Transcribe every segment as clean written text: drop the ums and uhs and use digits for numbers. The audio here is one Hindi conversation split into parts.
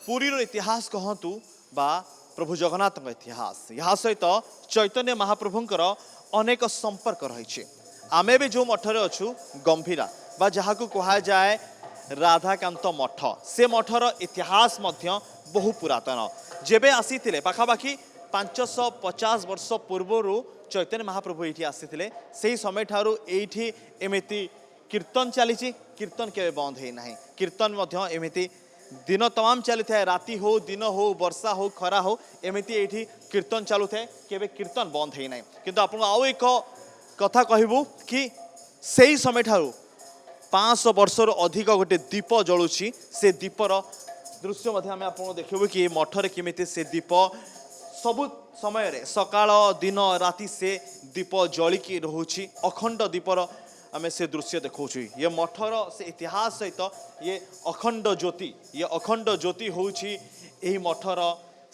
पुरीर इतिहास कहतु बा प्रभु जगन्नाथ इतिहास यहाँ सहित चैतन्य महाप्रभुंकर अनेक संपर्क रही आमे भी जो मठरे अच्छु गंभीरा बा जहाँ को कहा जाए राधाकांत मठ से मठर इतिहास मध्य बहु पुरातन जेबे आसी पाखापाखि 550 वर्ष पूर्वर चैतन्य महाप्रभु ये आसी से समय ठारू एठी एमिति कीर्तन चली कीर्तन के बंद है ना कीर्तन एमिति दिन तमाम चली थाए राति हो दिन हो वर्षा हो खरा हो एमिति एठी कीर्तन चलू थाए केबे कीर्तन बंद है ना किंतु आपन आउ एक कथा कहबू कि सही समय ठारू 500 वर्षर अधिक गोटे दीप जलुची से दीपर दृश्य आम आप देखबू कि मठरे केमिति से दीप सबु समय रे सकाळ दिन राति से दीप जलिकी रोची अखंड दीपर आम से दृश्य देखा ये मठर से इतिहास सहित ये अखंड ज्योति होउची यही मठर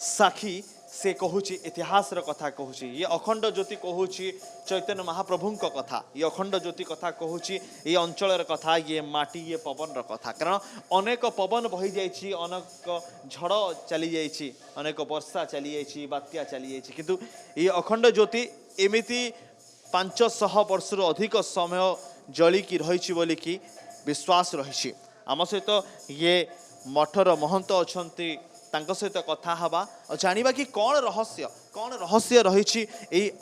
साक्षी से कहूची इतिहास कथा कहूची ये अखंड ज्योति कहूची चैतन्य महाप्रभु कथा ये अखंड ज्योति कथा कहूची ये अंचल कथा ये माटी ये पवन कथा कारण अनेक पवन बही जाइए अनेक झड़ चली जाइए अनेक वर्षा चली जाइए बात्या चली जाइए किंतु ये अखंड ज्योति एमिति 500 वर्ष अधिक समय जलिकी रही बोलिकी विश्वास रही आम सहित ये मठर महंत अच्छा सहित कथा हवा और जानिबा कि कौन रहस्य रही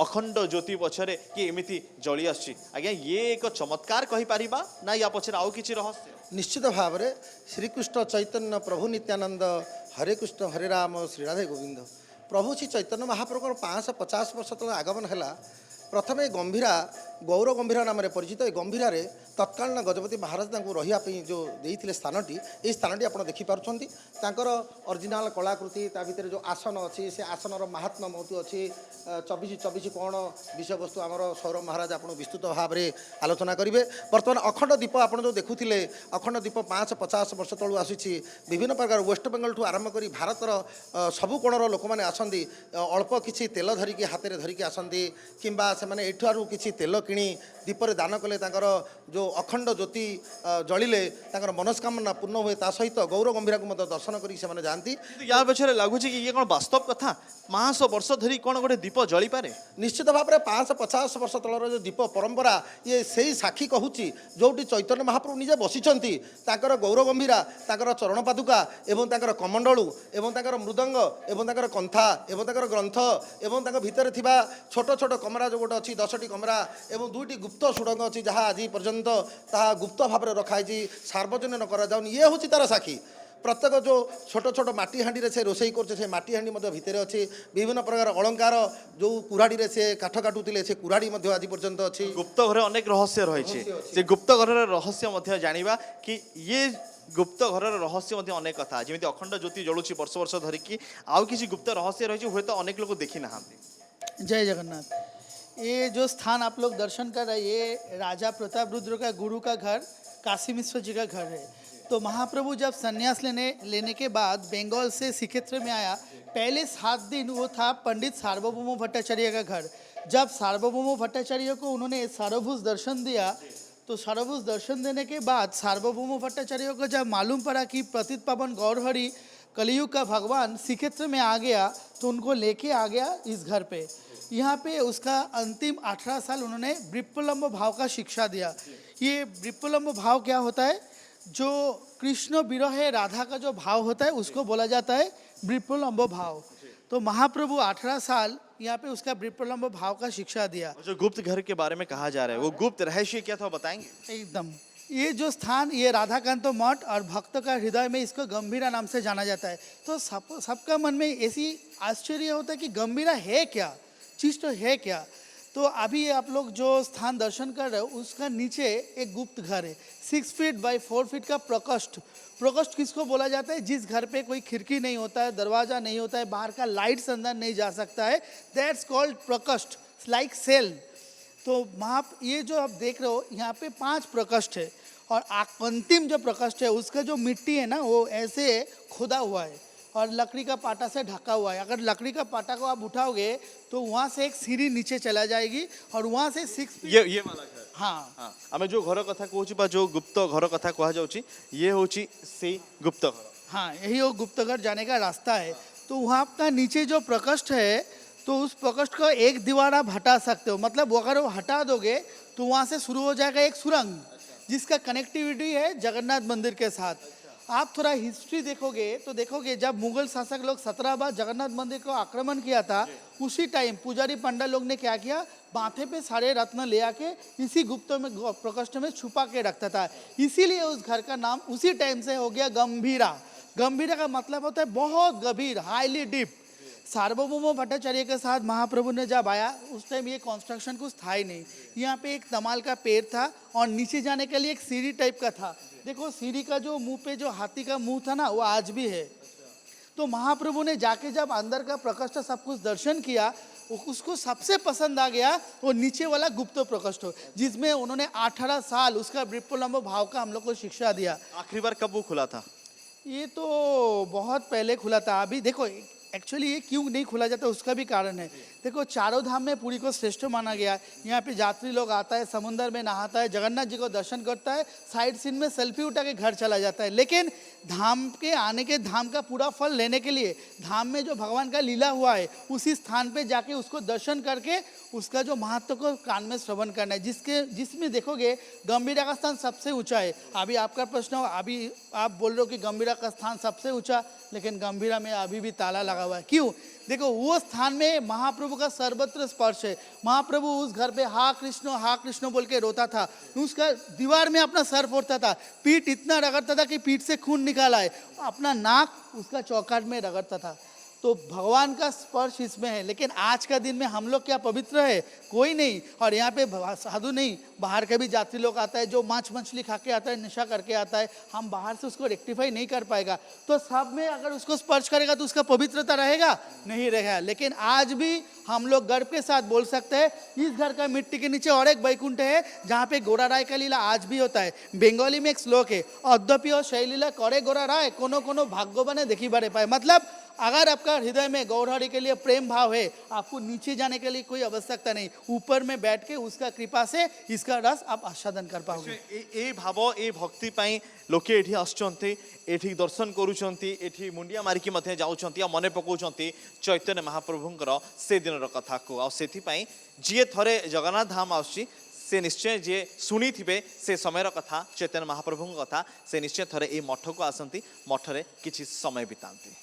अखंड ज्योति पछरे कि एमिति जली आछि आज्ञा ये एक चमत्कार कहि परिबा ना या पछरे आउ किछि रहस्य निश्चित भाव में श्रीकृष्ण चैतन्य प्रभु नित्यानंद हरे कृष्ण हरे राम श्री राधे गोविंद प्रभु श्री चैतन्य महाप्रभु 550 वर्ष तले आगमन है प्रथम गंभीरा गौर गंभीरा नाम परिचित गंभीर तत्कालीन गजपति महाराज रही जो देते स्थानटी ये स्थानटी आप देखिपुर ओरिजिनाल कलाकृति ता भीतर जो आसन अच्छी से आसनर महात्मा बहुत अच्छी 24 कौन विषय वस्तु आमर सौरभ महाराज आप विस्तृत भाव में आलोचना करेंगे बर्तमान अखंड दीप आप जो देखुले अखंड दीप 550 वर्ष तलू आसी विभिन्न प्रकार वेस्ट बेंगल ठू आरंभ कर भारतर सबु कोणर लोक मैंने आसती अल्प किसी तेल धरिकी हाथ में धरिकी आसती किंबा से एठारू किसी तेल किणी दीपरे दान कले जो अखंड ज्योति जलिले मनस्कामना पूर्ण हुए ता सहित गौर गंभीरा को दर्शन करी से जाती या पछरे लगुच कि ये कौन वास्तव कथा 500 वर्ष धरी कौन गोटे दीप जली पारे निश्चित भाव में 550 वर्ष तलर जो दीप परंपरा ये से साक्षी कहूँ जो चैतन्य महाप्रभु निजे बसिंट गौर गंभीरा चरण पादुका एवं कमंडलू एवं मृदंग एवं कंथा एवं ग्रंथ एवं भितर थिबा छोट छोट कमरा जो गोटे अच्छी 10टी कमरा एवं 2टी गुप्त सुड़ंग अच्छी जहाँ आज पर्यंत ता गुप्त भाव में रखाई सार्वजनिक कर ये हूँ तार साक्षी प्रत्येक जो छोट छोट माटी हाँडी से रोसई कर माटी हाँडी भितर अच्छी विभिन्न प्रकार अलंकार जो कुराड़ी से काठ काटुले से कुराड़ी आज पर्यंत अच्छी गुप्त घर अनेक रहस्य रही से गुप्त घर रहस्य जानिबा कि ये गुप्त घर रहस्य अनेक कथा जमी अखंड ज्योति जलुची वर्ष वर्ष धरिकी आउ किसी गुप्त रहस्य रही हुए तो अनेक लोग देखी ना। जय जगन्नाथ। ये जो स्थान आप लोग दर्शन कर रहे हैं ये राजा प्रताप रुद्र का गुरु का घर काशी मिश्र जी का घर है। तो महाप्रभु जब संन्यास लेने के बाद बंगाल से श्रीक्षेत्र में आया पहले 7 दिन वो था पंडित सार्वभौम भट्टाचार्य का घर। जब सार्वभौम भट्टाचार्य को उन्होंने सार्वभुज दर्शन दिया तो सार्वभुज दर्शन देने के बाद सार्वभौम भट्टाचार्य को जब मालूम पड़ा कि पतित पावन गौरहरि कलयुग का भगवान श्रीक्षेत्र में आ गया तो उनको लेके आ गया इस घर पे। यहाँ पे उसका अंतिम 18 साल उन्होंने विप्लम्ब भाव का शिक्षा दिया। ये विप्लम्ब भाव क्या होता है? जो कृष्ण विरह राधा का जो भाव होता है उसको बोला जाता है विप्लम्ब भाव। तो महाप्रभु 18 साल यहाँ पे उसका विप्लम्ब भाव का शिक्षा दिया। जो गुप्त घर के बारे में कहा जा रहा है वो गुप्त रहस्य क्या था बताएंगे? एकदम ये जो स्थान ये राधाकांत मठ और भक्त का हृदय में इसको गंभीरा नाम से जाना जाता है। तो सबका मन में ऐसी आश्चर्य होता है कि गंभीरा है क्या चीज़, तो है क्या। तो अभी आप लोग जो स्थान दर्शन कर रहे हो उसका नीचे एक गुप्त घर है 6 फीट बाई 4 फीट का प्रकोष्ठ। प्रकोष्ठ किसको बोला जाता है? जिस घर पे कोई खिड़की नहीं होता है, दरवाज़ा नहीं होता है, बाहर का लाइट्स अंदर नहीं जा सकता है, दैट्स कॉल्ड प्रकोष्ठ, लाइक सेल। तो ये जो आप देख रहे हो यहाँ पे 5 प्रकोष्ठ है और अंतिम जो प्रकोष्ठ है उसका जो मिट्टी है ना वो ऐसे खुदा हुआ है और लकड़ी का पाटा से ढका हुआ है। अगर लकड़ी का पाटा को आप उठाओगे तो वहाँ से एक सीढ़ी नीचे चला जाएगी और वहाँ से 6 फीट। ये वाला घर हाँ हाँ आम जो घर कथा कहूँ बा जो गुप्त घर कथा कह जाउची ये होची से गुप्त घर हाँ, यही वो गुप्तघर जाने का रास्ता है। तो वहाँ का नीचे जो प्रकोष्ठ है तो उस प्रकोष्ठ को एक दीवार आप हटा सकते हो, मतलब वो अगर वो हटा दोगे तो वहाँ से शुरू हो जाएगा एक सुरंग जिसका कनेक्टिविटी है जगन्नाथ मंदिर के साथ। आप थोड़ा हिस्ट्री देखोगे तो देखोगे जब मुगल शासक लोग 17 बार जगन्नाथ मंदिर को आक्रमण किया था, उसी टाइम पुजारी पंडा लोग ने क्या किया, माथे पे सारे रत्न ले आके इसी गुप्त में प्रकोष्ठ में छुपा के रखता था। इसीलिए उस घर का नाम उसी टाइम से हो गया गंभीरा। गंभीरा का मतलब होता है बहुत गंभीर, हाईली डीप। सार्वभौम भट्टाचार्य के साथ महाप्रभु ने जब आया उस टाइम ये कंस्ट्रक्शन कुछ था ही नहीं। यहाँ पे एक तमाल का पेड़ था और नीचे जाने के लिए एक सीढ़ी टाइप का था। देखो सीढ़ी का जो मुंह पे जो हाथी का मुंह था ना वो आज भी है। तो महाप्रभु ने जाके जब अंदर का प्रकोष्ठ सब कुछ दर्शन किया, उसको सबसे पसंद आ गया वो नीचे वाला गुप्त प्रकोष्ठ, जिसमें उन्होंने 18 साल उसका विप्लम्ब भाव का हम लोग को शिक्षा दिया। आखिरी बार कब वो खुला था? ये तो बहुत पहले खुला था। अभी देखो एक्चुअली ये क्यों नहीं खुला जाता उसका भी कारण है। देखो चारों धाम में पुरी को श्रेष्ठ माना गया है। यहाँ पे यात्री लोग आता है, समुद्र में नहाता है, जगन्नाथ जी को दर्शन करता है, साइड सीन में सेल्फी उठा के घर चला जाता है। लेकिन धाम के आने के धाम का पूरा फल लेने के लिए धाम में जो भगवान का लीला हुआ है उसी स्थान पे जाके उसको दर्शन करके उसका जो महत्व को कान में श्रवण करना है। जिसमें देखोगे गंभीरा का स्थान सबसे ऊंचा है। अभी आपका प्रश्न हो, अभी आप बोल रहे हो कि गंभीरा का स्थान सबसे ऊंचा, लेकिन गंभीरा में अभी भी ताला लगा हुआ है। क्यों? देखो वो स्थान में महाप्रभु का सर्वत्र स्पर्श है। महाप्रभु उस घर पे हा कृष्ण बोल के रोता था, उसका दीवार में अपना सर फोड़ता था, पीठ इतना रगड़ता था कि पीठ से खून निकाला है, अपना नाक उसका चौकाट में रगड़ता था। तो भगवान का स्पर्श इसमें है। लेकिन आज का दिन में हम लोग क्या पवित्र है? कोई नहीं। और यहाँ पे साधु नहीं, बाहर के भी यात्री लोग आता है जो मांस मछली खा के आता है, नशा करके आता है, हम बाहर से उसको रेक्टिफाई नहीं कर पाएगा। तो सब में अगर उसको स्पर्श करेगा तो उसका पवित्रता रहेगा? नहीं रहेगा। लेकिन आज भी हम लोग गर्व के साथ बोल सकते हैं इस घर का मिट्टी के नीचे और एक बैकुंठ है जहाँ पे गोरा राय का लीला आज भी होता है। बंगाली में एक श्लोक है, अद्यपि और शैलीला करे गोरा राय कोनो कोनो भाग्यवाने देखी बड़े पाए। मतलब अगर आपका हृदय में गौरहरि के लिए प्रेम भाव है, आपको नीचे जाने के लिए कोई आवश्यकता नहीं, ऊपर में बैठ के उसका कृपा से इसका रस आप आस्वादन कर पाओगे। ए भाव ए भक्ति पाई लोके एठी आछंती, एठी दर्शन करूछंती, एठी मुंडिया मारिकी मथे जाउछंती आ मने पकाउछंती चैतन्य महाप्रभुंकर से दिनर कथा को। आ सेथि पाई जे थरे जगन्नाथ धाम आउछि से निश्चय जे शुणी थे से समय कथा चैतन्य महाप्रभु कथा से निश्चय थरे ए मठ को आसती, मठरे किछि समय बितांती।